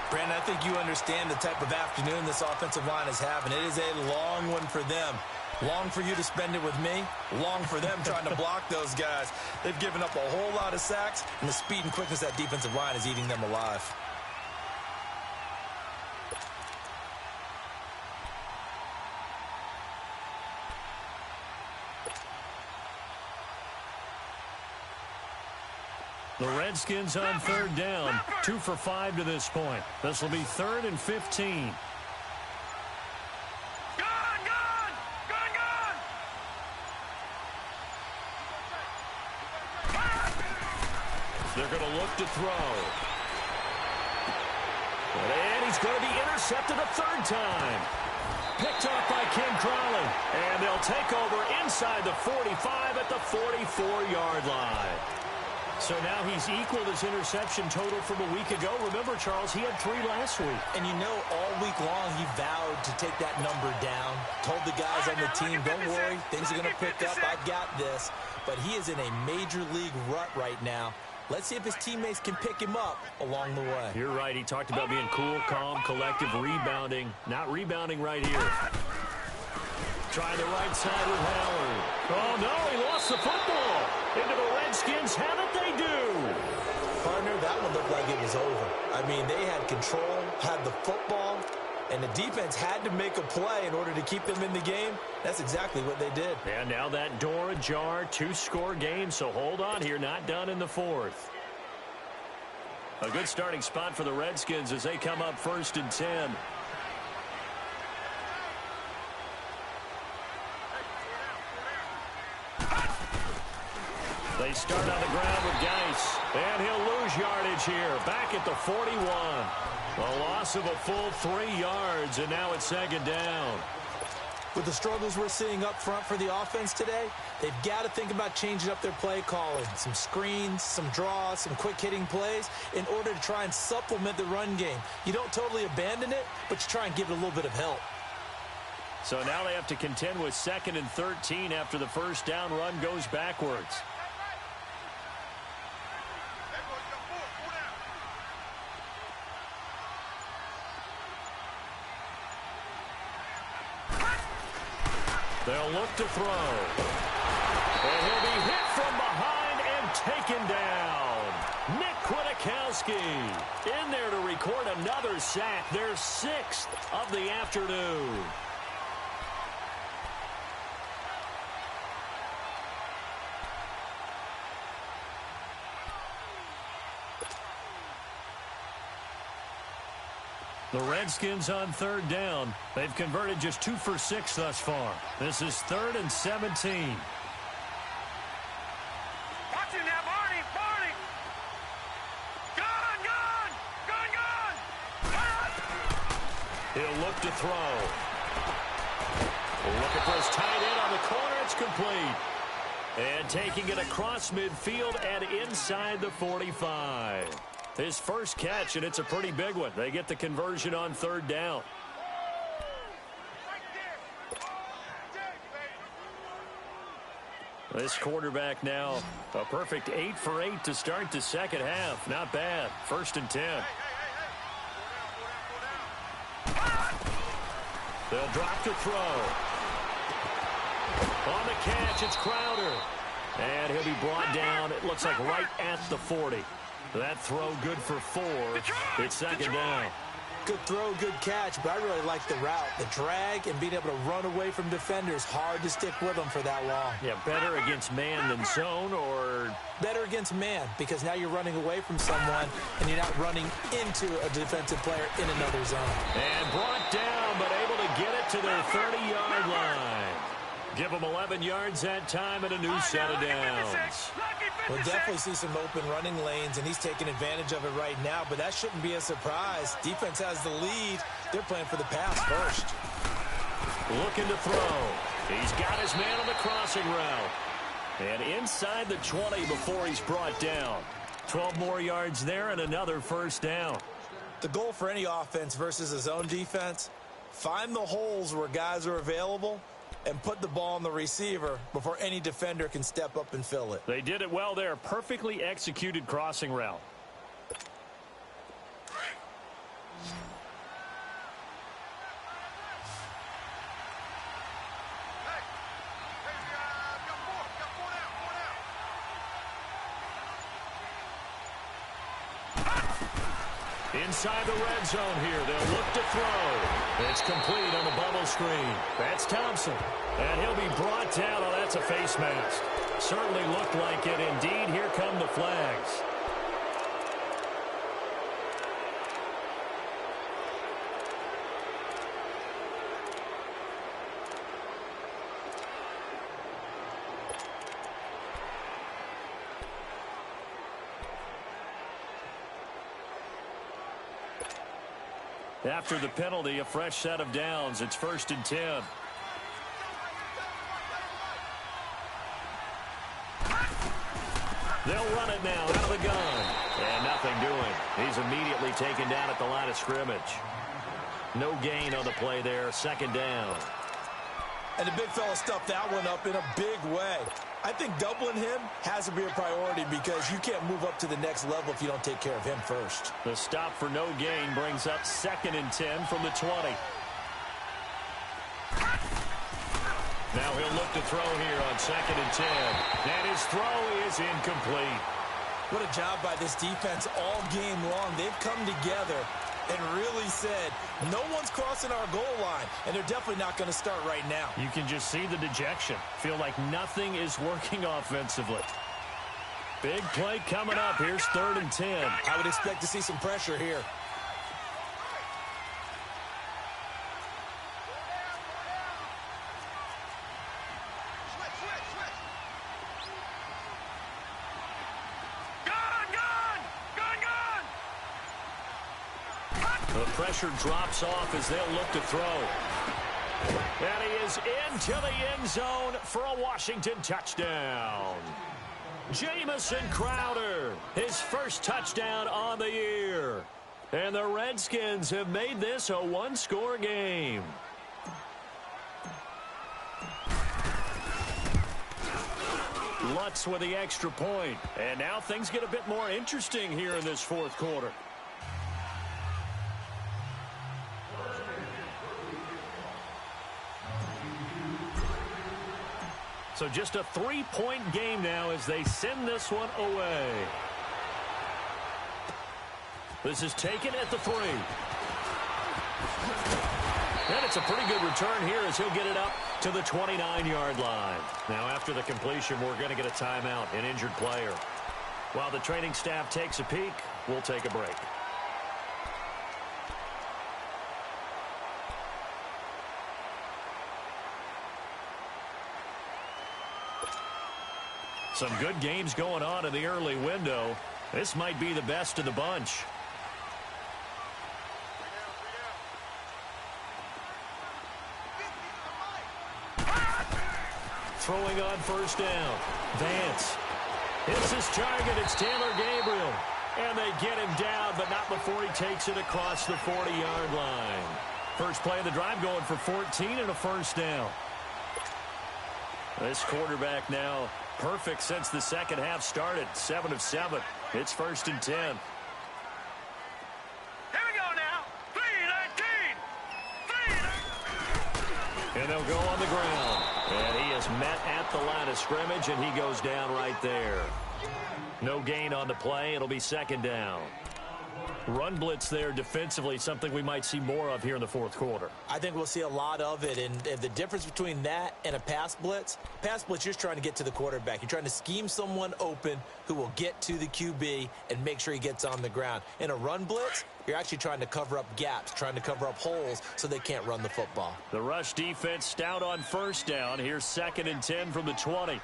Brandon, I think you understand the type of afternoon this offensive line is having. It is a long one for them. Long for you to spend it with me. Long for them trying to block those guys. They've given up a whole lot of sacks, and the speed and quickness of that defensive line is eating them alive. The Redskins on third down. 2 for 5 to this point. This will be 3rd and 15. They're going to look to throw. And he's going to be intercepted a 3rd time. Picked off by King Crowley. And they'll take over inside the 45 at the 44-yard line. So now he's equaled his interception total from a week ago. Remember, Charles, he had 3 last week. And you know, all week long he vowed to take that number down. Told the guys on the team, don't worry, things are going to pick up. I've got this. But he is in a major league rut right now. Let's see if his teammates can pick him up along the way. You're right. He talked about being cool, calm, collective, rebounding. Not rebounding right here. Trying the right side with Howard. Oh, no, he lost the football. Into the Redskins have it, they do. Partner, that one looked like it was over. I mean, they had control, had the football, and the defense had to make a play in order to keep them in the game. That's exactly what they did. And now that door ajar, 2-score game, so hold on here, not done in the 4th. A good starting spot for the Redskins as they come up 1st and 10. They start on the ground with Geis, and he'll lose yardage here, back at the 41. A loss of a full 3 yards, and now it's 2nd down. With the struggles we're seeing up front for the offense today, they've got to think about changing up their play calling. Some screens, some draws, some quick-hitting plays in order to try and supplement the run game. You don't totally abandon it, but you try and give it a little bit of help. So now they have to contend with 2nd and 13 after the first down run goes backwards. They'll look to throw. And he'll be hit from behind and taken down. Nick Kwiatkowski in there to record another sack, their 6th of the afternoon. The Redskins on 3rd down. They've converted just 2 for 6 thus far. This is 3rd and 17. Watch him now, Barney! Barney! Gone! Gone! Gone! Gone! He'll look to throw. Looking for his tight end on the corner. It's complete. And taking it across midfield and inside the 45. His first catch, and it's a pretty big one. They get the conversion on 3rd down. This quarterback now, a perfect 8 for 8 to start the second half. Not bad. 1st and 10. They'll drop to throw. On the catch, it's Crowder. And he'll be brought down, it looks like right at the 40. That throw good for 4. It's 2nd down. Good throw, good catch, but I really like the route. The drag and being able to run away from defenders. Hard to stick with them for that long. Yeah, better against man than zone, or? Better against man, because now you're running away from someone and you're not running into a defensive player in another zone. And brought down, but able to get it to their 30-yard line. Give them 11 yards that time and a new set of downs. We'll definitely see some open running lanes, and he's taking advantage of it right now, but that shouldn't be a surprise. Defense has the lead. They're playing for the pass first. Looking to throw. He's got his man on the crossing route. And inside the 20 before he's brought down. 12 more yards there and another 1st down. The goal for any offense versus a zone defense, find the holes where guys are available and put the ball on the receiver before any defender can step up and fill it. They did it well there. Perfectly executed crossing route. Inside the red zone here. They'll look to throw. It's complete on the bubble screen. That's Thompson. And he'll be brought down. Oh, that's a face mask. Certainly looked like it. Indeed, here come the flags. After the penalty, a fresh set of downs. It's 1st and 10. They'll run it now out of the gun. And nothing doing. He's immediately taken down at the line of scrimmage. No gain on the play there. 2nd down. And the big fella stuffed that one up in a big way. I think doubling him has to be a priority because you can't move up to the next level if you don't take care of him first. The stop for no gain brings up 2nd and 10 from the 20. Now he'll look to throw here on 2nd and 10. And his throw is incomplete. What a job by this defense all game long. They've come together and really said, no one's crossing our goal line, and they're definitely not going to start right now. You can just see the dejection. Feel like nothing is working offensively. Big play coming up. Here's 3rd and 10. I would expect to see some pressure here. The pressure drops off as they'll look to throw. And he is into the end zone for a Washington touchdown. Jamison Crowder, his first touchdown on the year. And the Redskins have made this a one-score game. Lutz with the extra point. And now things get a bit more interesting here in this 4th quarter. So just a 3-point game now as they send this one away. This is taken at the 3. And it's a pretty good return here as he'll get it up to the 29-yard line. Now after the completion, we're going to get a timeout, an injured player. While the training staff takes a peek, we'll take a break. Some good games going on in the early window. This might be the best of the bunch. Throwing on first down. Vance. It's his target. It's Taylor Gabriel. And they get him down, but not before he takes it across the 40-yard line. First play of the drive going for 14 and a first down. This quarterback now perfect since the second half started. 7 of 7. It's 1st and 10. Here we go now. 3-19. And they'll go on the ground. And he is met at the line of scrimmage, and he goes down right there. No gain on the play. It'll be 2nd down. Run blitz there defensively, something we might see more of here in the 4th quarter. I think we'll see a lot of it, and the difference between that and a pass blitz, you're just trying to get to the quarterback. You're trying to scheme someone open who will get to the QB and make sure he gets on the ground. In a run blitz, you're actually trying to cover up gaps, trying to cover up holes so they can't run the football. The rush defense stout on first down. Here's 2nd and 10 from the 20.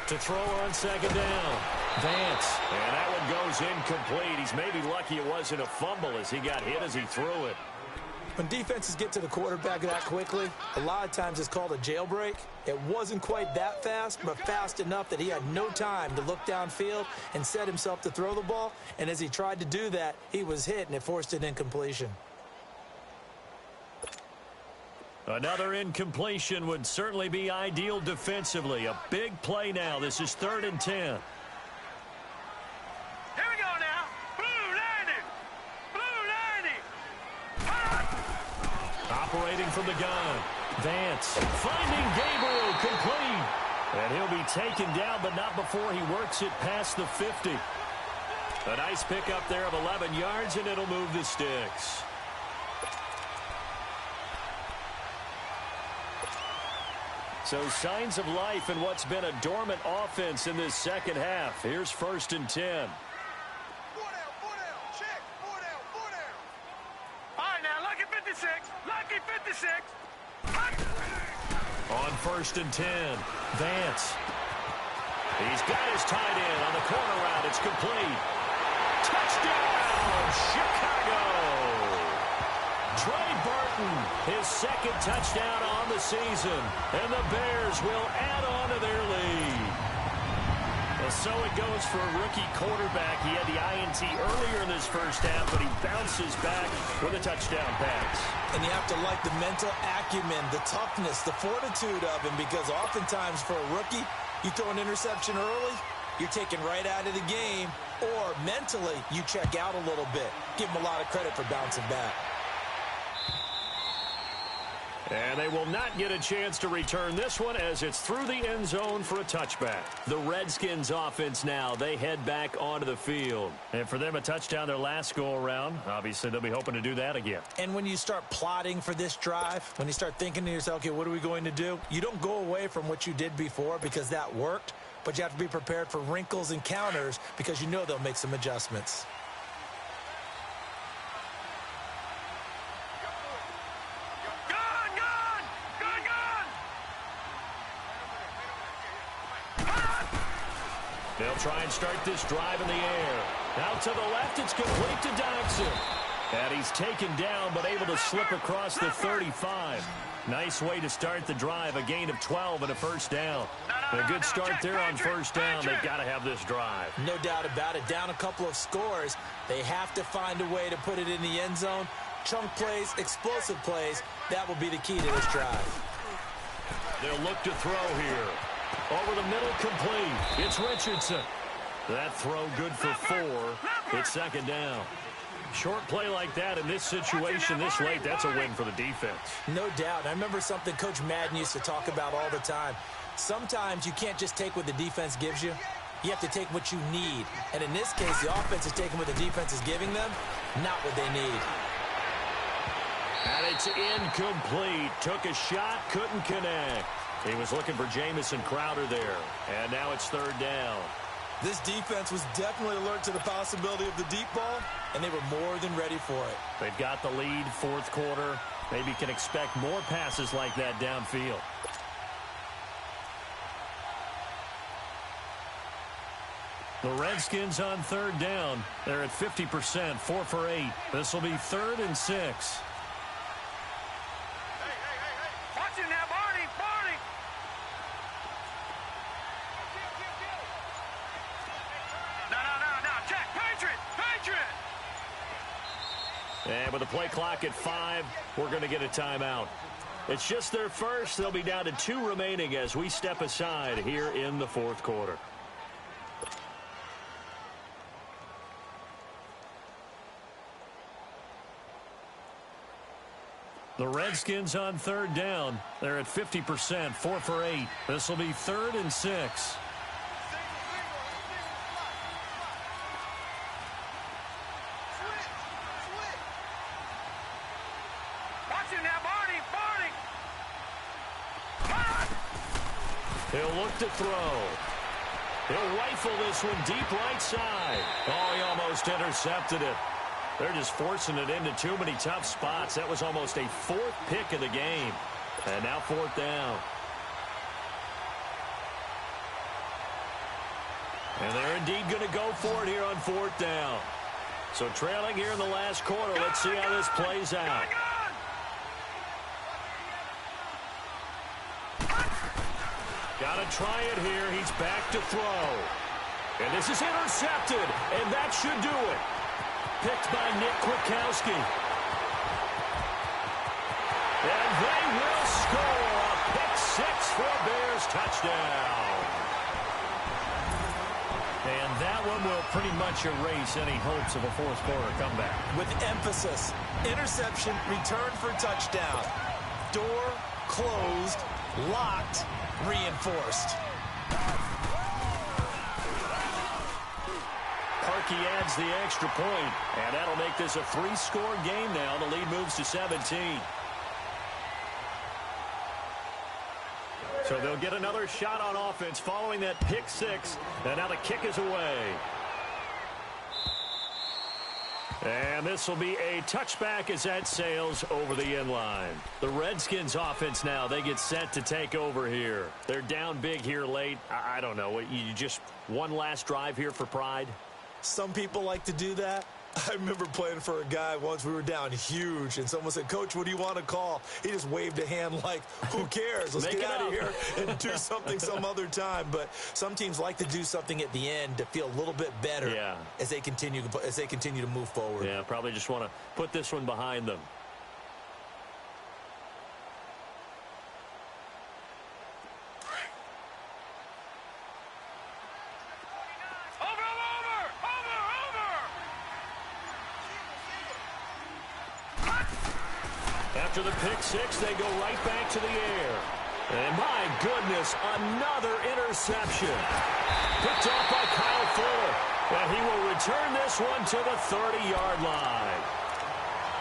To throw on 2nd down. Vance. And that one goes incomplete. He's maybe lucky it wasn't a fumble as he got hit as he threw it. When defenses get to the quarterback that quickly, a lot of times it's called a jailbreak. It wasn't quite that fast, but fast enough that he had no time to look downfield and set himself to throw the ball. And as he tried to do that, he was hit, and it forced an incompletion. Another incompletion would certainly be ideal defensively. A big play now. This is 3rd and 10. Here we go now. Blue 90. Operating from the gun. Vance finding Gabriel complete. And he'll be taken down, but not before he works it past the 50. A nice pickup there of 11 yards, and it'll move the sticks. So signs of life in what's been a dormant offense in this second half. Here's 1st and 10. 4 down, check, 4 down. All right, now, lucky 56. On 1st and 10, Vance. He's got his tight end on the corner route. It's complete. Touchdown, Chicago! Trey Burton, his 2nd touchdown on the season, and the Bears will add on to their lead. Well, so it goes for a rookie quarterback. He had the INT earlier in this first half, but he bounces back with a touchdown pass. And you have to like the mental acumen, the toughness, the fortitude of him, because oftentimes for a rookie, you throw an interception early, you're taken right out of the game, or mentally you check out a little bit. Give him a lot of credit for bouncing back. And they will not get a chance to return this one as it's through the end zone for a touchback. The Redskins offense now, they head back onto the field. And for them, a touchdown their last go-around. Obviously, they'll be hoping to do that again. And when you start plotting for this drive, when you start thinking to yourself, okay, what are we going to do? You don't go away from what you did before because that worked, but you have to be prepared for wrinkles and counters because you know they'll make some adjustments. They'll try and start this drive in the air. Out to the left, it's complete to Dodson. And he's taken down, but able to slip across the 35. Nice way to start the drive, a gain of 12 and a first down. A good start there on first down. They've got to have this drive. No doubt about it. Down a couple of scores. They have to find a way to put it in the end zone. Chunk plays, explosive plays. That will be the key to this drive. They'll look to throw here. Over the middle, complete. It's Richardson. That throw good for 4. It's 2nd down. Short play like that in this situation this late, that's a win for the defense. No doubt. I remember something Coach Madden used to talk about all the time. Sometimes you can't just take what the defense gives you. You have to take what you need. And in this case, the offense is taking what the defense is giving them, not what they need. And it's incomplete. Took a shot, couldn't connect. He was looking for Jamison Crowder there. And now it's third down. This defense was definitely alert to the possibility of the deep ball, and they were more than ready for it. They've got the lead, fourth quarter. Maybe can expect more passes like that downfield. The Redskins on third down. They're at 50%, 4 for 8. This will be 3rd and 6. Hey. Watch it now, Barney. No. Check. Patriot. And with the play clock at 5, we're going to get a timeout. It's just their first. They'll be down to 2 remaining as we step aside here in the fourth quarter. The Redskins on third down. They're at 50%, 4 for 8. This will be 3rd and 6. Watch it now, Barney. He'll look to throw. He'll rifle this one deep right side. Oh, he almost intercepted it. They're just forcing it into too many tough spots. That was almost a 4th pick of the game. And now 4th down. And they're indeed going to go for it here on 4th down. So trailing here in the last quarter. Let's see how this plays out. Got to try it here. He's back to throw. And this is intercepted. And that should do it. Picked by Nick Kwiatkowski. And they will score a pick 6 for a Bears touchdown. And that one will pretty much erase any hopes of a fourth quarter comeback. With emphasis, interception, return for touchdown. Door closed, locked, reinforced. Parkey adds the extra point, and that'll make this a 3-score game now. The lead moves to 17. So they'll get another shot on offense following that pick 6, and now the kick is away. And this will be a touchback as that sails over the end line. The Redskins offense now, they get set to take over here. They're down big here late. I don't know. You just one last drive here for pride? Some people like to do that. I remember playing for a guy once. We were down huge, and someone said, "Coach, what do you want to call?" He just waved a hand like, who cares? Let's get out of here and do something some other time. But some teams like to do something at the end to feel a little bit better as they continue to move forward. Yeah, probably just want to put this one behind them. After the pick 6, they go right back to the air. And my goodness, another interception. Picked off by Kyle Fuller. And he will return this one to the 30-yard line.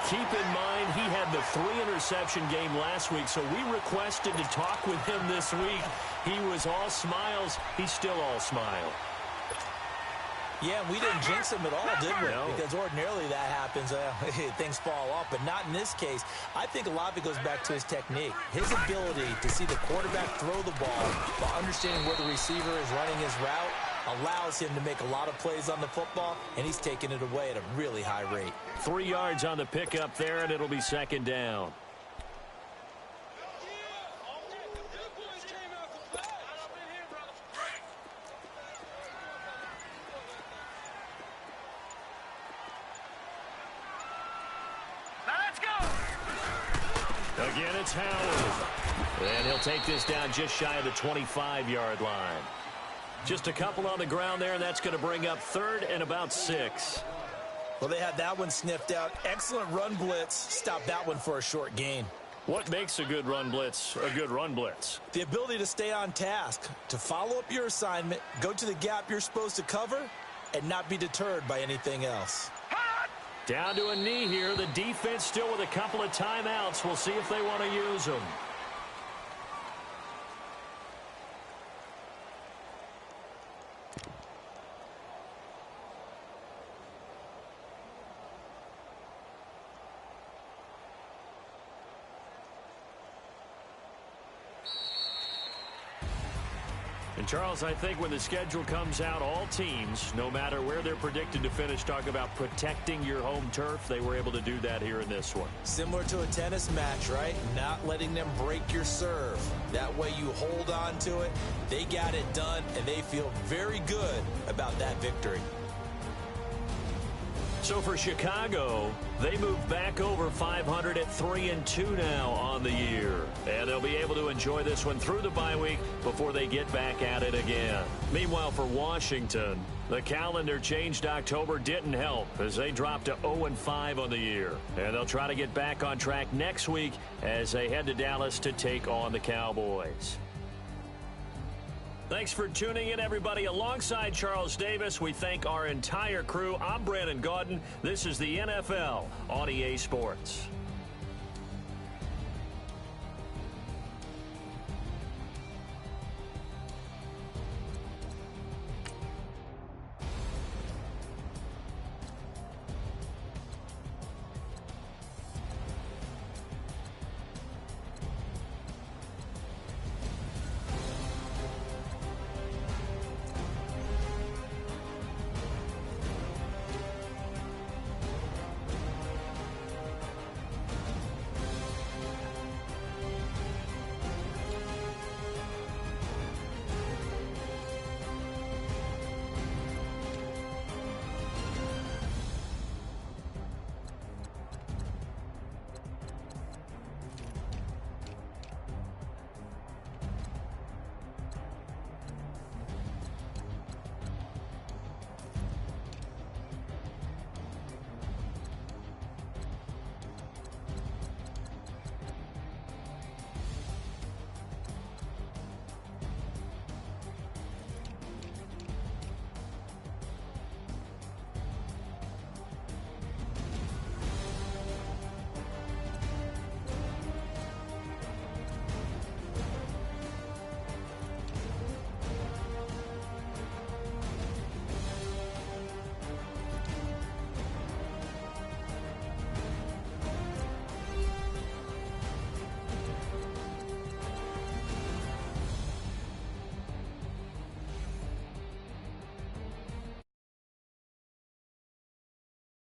Keep in mind, he had the 3-interception game last week, so we requested to talk with him this week. He was all smiles. He's still all smile. Yeah, we didn't jinx him at all, did we? No. Because ordinarily that happens. Things fall off, but not in this case. I think a lot of it goes back to his technique. His ability to see the quarterback throw the ball while understanding where the receiver is running his route allows him to make a lot of plays on the football, and he's taking it away at a really high rate. 3 yards on the pickup there, and it'll be 2nd down. Again, it's Howard. And he'll take this down just shy of the 25-yard line. Just a couple on the ground there, and that's going to bring up 3rd and about 6. Well, they had that one sniffed out. Excellent run blitz. Stopped that one for a short gain. What makes a good run blitz a good run blitz? The ability to stay on task, to follow up your assignment, go to the gap you're supposed to cover, and not be deterred by anything else. Down to a knee here. The defense still with a couple of timeouts. We'll see if they want to use them. And, Charles, I think when the schedule comes out, all teams, no matter where they're predicted to finish, talk about protecting your home turf. They were able to do that here in this one. Similar to a tennis match, right? Not letting them break your serve. That way you hold on to it. They got it done, and they feel very good about that victory. So for Chicago, they move back over 500 at 3-2 now on the year. And they'll be able to enjoy this one through the bye week before they get back at it again. Meanwhile, for Washington, the calendar changed October didn't help as they dropped to 0-5 on the year. And they'll try to get back on track next week as they head to Dallas to take on the Cowboys. Thanks for tuning in, everybody. Alongside Charles Davis, we thank our entire crew. I'm Brandon Gaudin. This is the NFL on EA Sports.